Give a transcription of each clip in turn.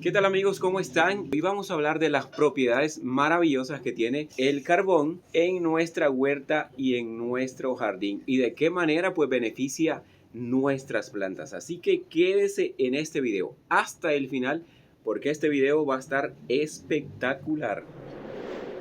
¿Qué tal amigos? ¿Cómo están? Hoy vamos a hablar de las propiedades maravillosas que tiene el carbón en nuestra huerta y en nuestro jardín y de qué manera pues beneficia nuestras plantas. Así que quédese en este video hasta el final porque este video va a estar espectacular.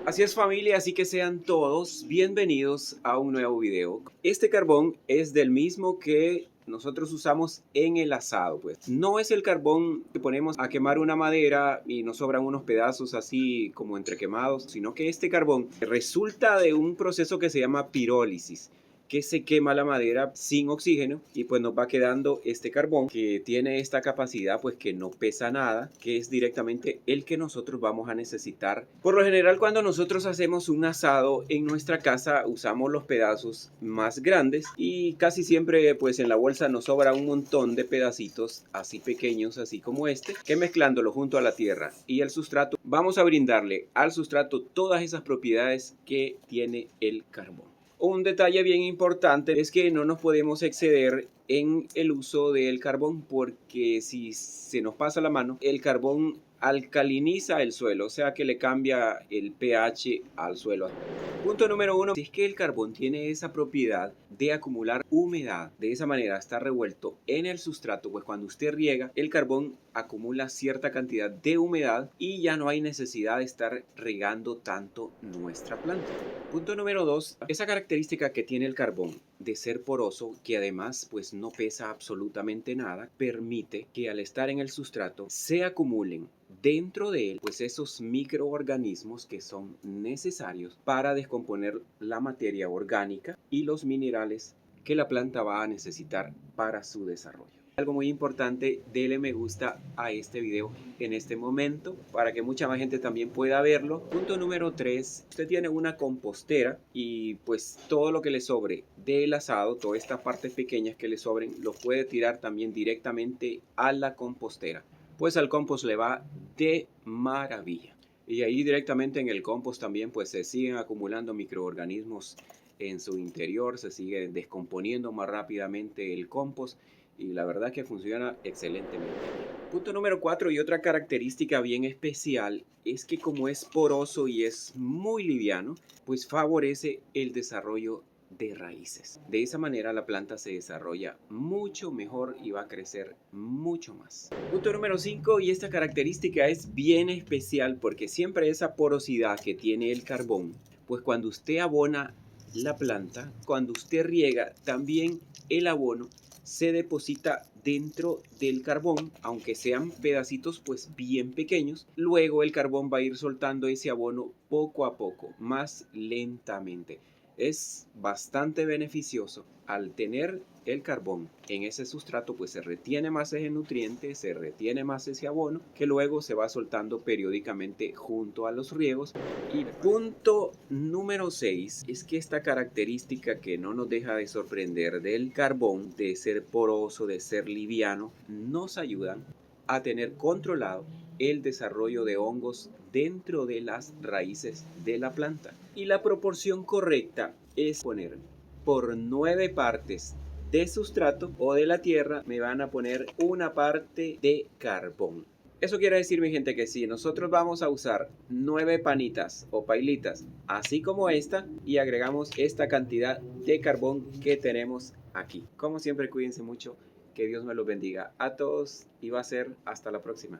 Así es familia, así que sean todos bienvenidos a un nuevo video. Este carbón es del mismo que nosotros usamos en el asado, pues. No es el carbón que ponemos a quemar una madera y nos sobran unos pedazos así como entrequemados, sino que este carbón resulta de un proceso que se llama pirólisis, que se quema la madera sin oxígeno y pues nos va quedando este carbón que tiene esta capacidad pues que no pesa nada, que es directamente el que nosotros vamos a necesitar. Por lo general cuando nosotros hacemos un asado en nuestra casa usamos los pedazos más grandes y casi siempre pues en la bolsa nos sobra un montón de pedacitos así pequeños así como este, que mezclándolo junto a la tierra y el sustrato vamos a brindarle al sustrato todas esas propiedades que tiene el carbón. Un detalle bien importante es que no nos podemos exceder en el uso del carbón porque si se nos pasa la mano, el carbón alcaliniza el suelo, o sea que le cambia el pH al suelo. Punto número uno, es que el carbón tiene esa propiedad de acumular humedad. De esa manera está revuelto en el sustrato, pues cuando usted riega, el carbón acumula cierta cantidad de humedad y ya no hay necesidad de estar regando tanto nuestra planta. Punto número dos, esa característica que tiene el carbón de ser poroso, que además pues no pesa absolutamente nada, permite que al estar en el sustrato se acumulen dentro de él pues esos microorganismos que son necesarios para descomponer la materia orgánica y los minerales que la planta va a necesitar para su desarrollo. Algo muy importante, dele me gusta a este video en este momento para que mucha más gente también pueda verlo. Punto número 3, usted tiene una compostera y pues todo lo que le sobre del asado, todas estas partes pequeñas que le sobren, lo puede tirar también directamente a la compostera. Pues al compost le va de maravilla. Y ahí directamente en el compost también pues se siguen acumulando microorganismos en su interior, se sigue descomponiendo más rápidamente el compost y la verdad que funciona excelentemente. Punto número 4 y otra característica bien especial es que como es poroso y es muy liviano, pues favorece el desarrollo de raíces. De esa manera la planta se desarrolla mucho mejor y va a crecer mucho más. Punto número 5 y esta característica es bien especial porque siempre esa porosidad que tiene el carbón, pues cuando usted abona la planta, cuando usted riega, también el abono se deposita dentro del carbón, aunque sean pedacitos pues bien pequeños. Luego el carbón va a ir soltando ese abono poco a poco, más lentamente. Es bastante beneficioso al tener el carbón en ese sustrato, pues se retiene más ese nutriente, se retiene más ese abono que luego se va soltando periódicamente junto a los riegos. Y punto número 6 es que esta característica que no nos deja de sorprender del carbón, de ser poroso, de ser liviano, nos ayudan a tener controlado el desarrollo de hongos dentro de las raíces de la planta. Y la proporción correcta es poner por 9 partes de sustrato o de la tierra, me van a poner una parte de carbón. Eso quiere decir, mi gente, que si nosotros vamos a usar 9 panitas o pailitas, así como esta, y agregamos esta cantidad de carbón que tenemos aquí. Como siempre, cuídense mucho, que Dios me los bendiga a todos y va a ser hasta la próxima.